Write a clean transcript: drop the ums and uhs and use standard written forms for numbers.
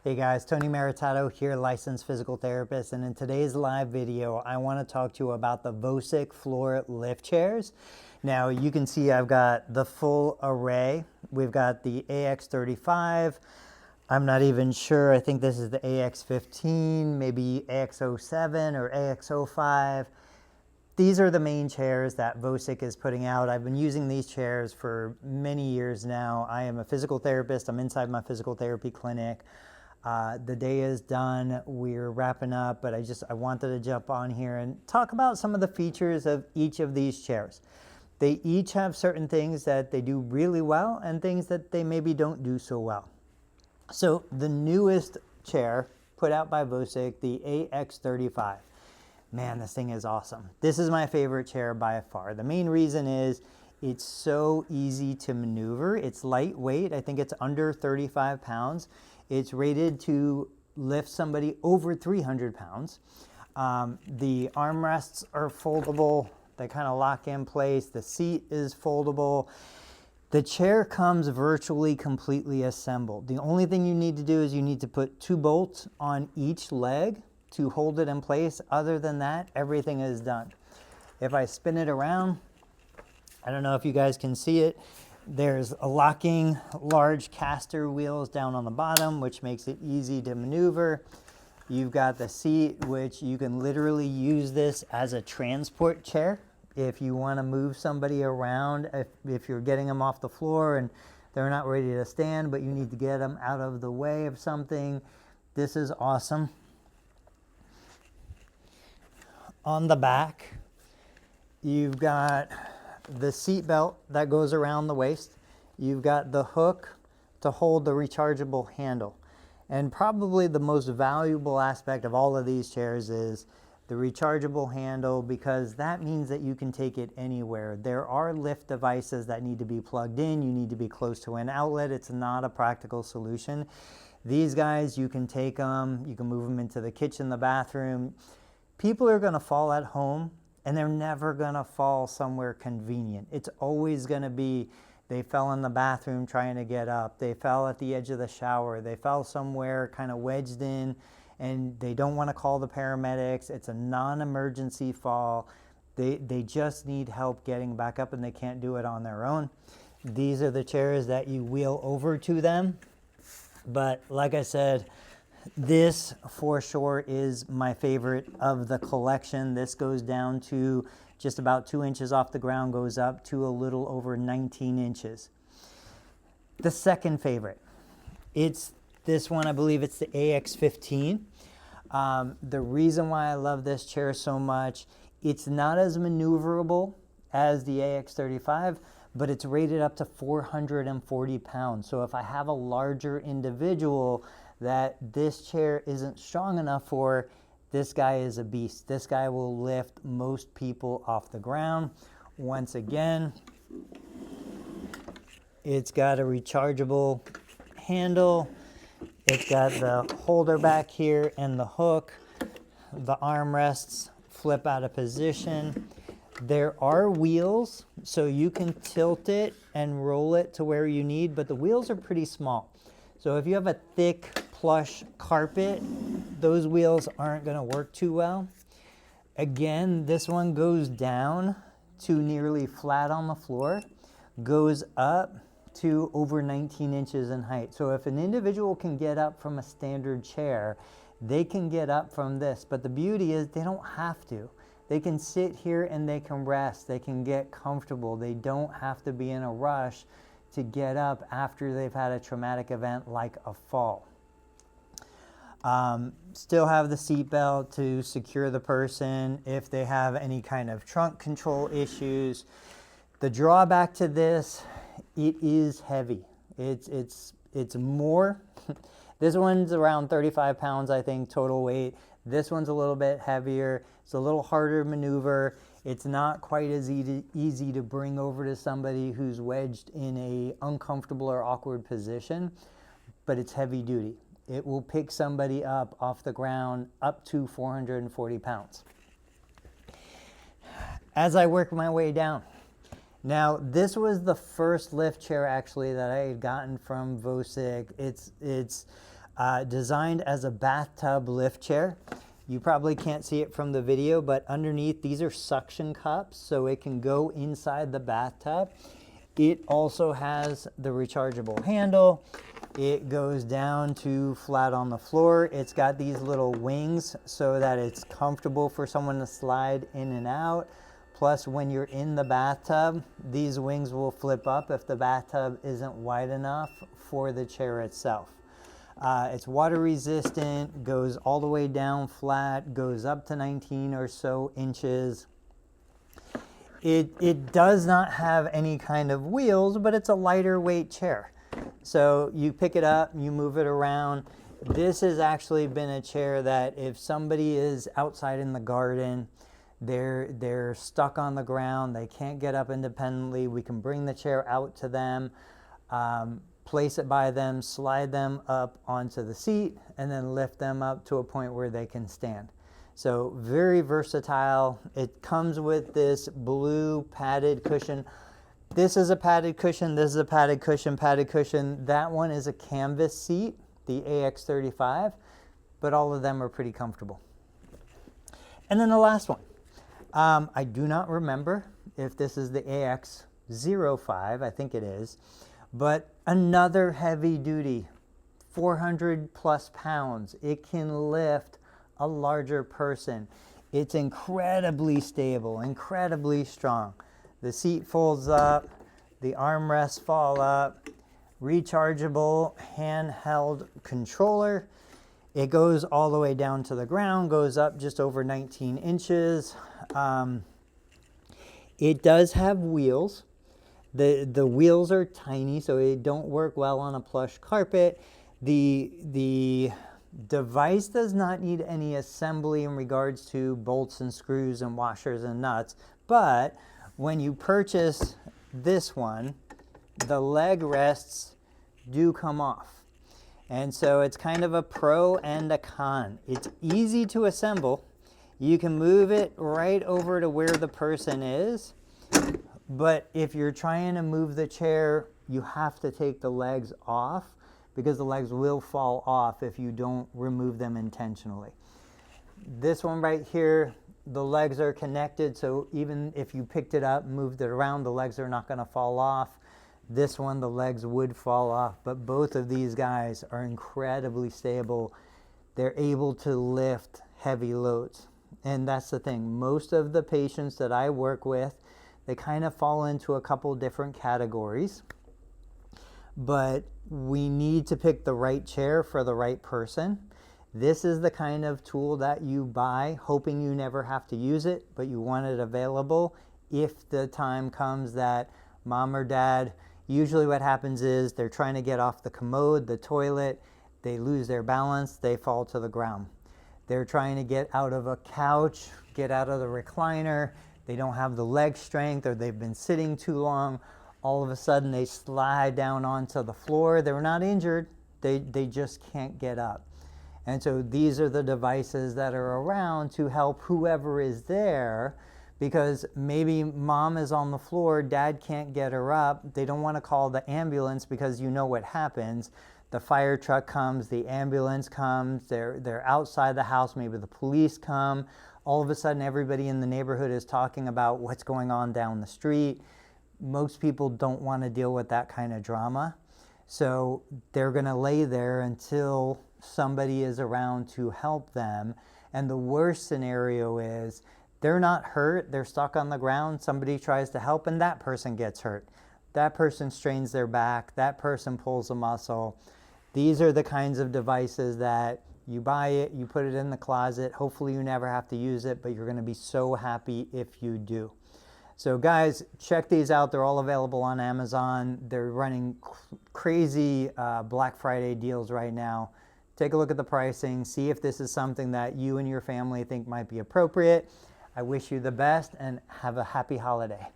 Hey guys, Tony Maritato here, licensed physical therapist, and in today's live video, I want to talk to you about the VOCIC floor lift chairs. Now you can see I've got the full array. We've got the AX35. I'm not even sure. I think this is the AX15, maybe AX07 or AX05. These are the main chairs that VOCIC is putting out. I've been using these chairs for many years now. I am a physical therapist. I'm inside my physical therapy clinic. The day is done. We're wrapping up, but I wanted to jump on here and talk about some of the features of each of these chairs. They each have certain things that they do really well and things that they maybe don't do so well. So the newest chair put out by VOCIC, the AX35. Man, this thing is awesome. This is my favorite chair by far. The main reason is it's so easy to maneuver. It's lightweight. I think it's under 35 pounds. It's rated to lift somebody over 300 pounds. The armrests are foldable. They kind of lock in place. The seat is foldable. The chair comes virtually completely assembled. The only thing you need to do is you need to put 2 bolts on each leg to hold it in place. Other than that, everything is done. If I spin it around, I don't know if you guys can see it. There's a locking large caster wheels down on the bottom, which makes it easy to maneuver. You've got the seat, which you can literally use this as a transport chair. If you want to move somebody around, if you're getting them off the floor and they're not ready to stand, but you need to get them out of the way of something, this is awesome. On the back, you've got the seat belt that goes around the waist. You've got the hook to hold the rechargeable handle. And probably the most valuable aspect of all of these chairs is the rechargeable handle, because that means that you can take it anywhere. There are lift devices that need to be plugged in. You need to be close to an outlet. It's not a practical solution. These guys, you can take them, you can move them into the kitchen, the bathroom. People are going to fall at home, and they're never going to fall somewhere convenient. It's always going to be, they fell in the bathroom trying to get up. They fell at the edge of the shower. They fell somewhere kind of wedged in, and they don't want to call the paramedics. It's a non-emergency fall. They just need help getting back up, and they can't do it on their own. These are the chairs that you wheel over to them. But like I said, this for sure is my favorite of the collection. This goes down to just about 2 inches off the ground, goes up to a little over 19 inches. The second favorite, it's this one. I believe it's the AX15. The reason why I love this chair so much, it's not as maneuverable as the AX35, but it's rated up to 440 pounds. So if I have a larger individual that this chair isn't strong enough for, this guy is a beast. This guy will lift most people off the ground. Once again, it's got a rechargeable handle. It's got the holder back here and the hook. The armrests flip out of position. There are wheels, so you can tilt it and roll it to where you need, but the wheels are pretty small. So if you have a thick plush carpet, those wheels aren't going to work too well. Again, this one goes down to nearly flat on the floor, goes up to over 19 inches in height. So if an individual can get up from a standard chair, they can get up from this. But the beauty is they don't have to. They can sit here and they can rest. They can get comfortable. They don't have to be in a rush to get up after they've had a traumatic event like a fall. Still have the seat belt to secure the person if they have any kind of trunk control issues. The drawback to this, it is heavy. It's more. This one's around 35 pounds, I think, total weight. This one's a little bit heavier. It's a little harder to maneuver. It's not quite as easy to bring over to somebody who's wedged in a uncomfortable or awkward position, but it's heavy duty. It will pick somebody up off the ground up to 440 pounds. As I work my way down, now this was the first lift chair actually that I had gotten from VOCIC. It's Designed as a bathtub lift chair. You probably can't see it from the video, but underneath these are suction cups, so it can go inside the bathtub. It also has the rechargeable handle. It goes down to flat on the floor. It's got these little wings so that it's comfortable for someone to slide in and out. Plus, when you're in the bathtub, these wings will flip up if the bathtub isn't wide enough for the chair itself. It's water resistant, goes all the way down flat, goes up to 19 or so inches. It does not have any kind of wheels, but it's a lighter weight chair. So you pick it up, you move it around. This has actually been a chair that if somebody is outside in the garden, they're stuck on the ground, they can't get up independently, we can bring the chair out to them, place it by them, slide them up onto the seat, and then lift them up to a point where they can stand. So very versatile. It comes with this blue padded cushion. This is a padded cushion, this is a padded cushion, padded cushion. That one is a canvas seat, the AX35, but all of them are pretty comfortable. And then the last one. I do not remember if this is the AX05, I think it is, but another heavy duty, 400 plus pounds. It can lift a larger person. It's incredibly stable, incredibly strong. The seat folds up, the armrests fall up, rechargeable handheld controller. It goes all the way down to the ground, goes up just over 19 inches. It does have wheels. The wheels are tiny, so they don't work well on a plush carpet. The device does not need any assembly in regards to bolts and screws and washers and nuts, but when you purchase this one, the leg rests do come off. And so it's kind of a pro and a con. It's easy to assemble. You can move it right over to where the person is, but if you're trying to move the chair, you have to take the legs off because the legs will fall off if you don't remove them intentionally. This one right here, the legs are connected, so even if you picked it up, moved it around, the legs are not going to fall off. This one, the legs would fall off, but both of these guys are incredibly stable. They're able to lift heavy loads. And that's the thing. Most of the patients that I work with, they kind of fall into a couple different categories. But we need to pick the right chair for the right person. This is the kind of tool that you buy, hoping you never have to use it, but you want it available if the time comes that mom or dad, usually what happens is they're trying to get off the commode, the toilet, they lose their balance, they fall to the ground. They're trying to get out of a couch, get out of the recliner, they don't have the leg strength or they've been sitting too long. All of a sudden they slide down onto the floor. They're not injured, they just can't get up. And so these are the devices that are around to help whoever is there, because maybe mom is on the floor, dad can't get her up. They don't want to call the ambulance because you know what happens. The fire truck comes, the ambulance comes, they're outside the house, maybe the police come. All of a sudden everybody in the neighborhood is talking about what's going on down the street. Most people don't want to deal with that kind of drama. So they're going to lay there until somebody is around to help them. And the worst scenario is they're not hurt, they're stuck on the ground, somebody tries to help and that person gets hurt. That person strains their back, that person pulls a muscle. These are the kinds of devices that you buy it, you put it in the closet, hopefully you never have to use it, but you're going to be so happy if you do. So guys, check these out. They're all available on Amazon. They're running crazy Black Friday deals right now. Take a look at the pricing, see if this is something that you and your family think might be appropriate. I wish you the best and have a happy holiday.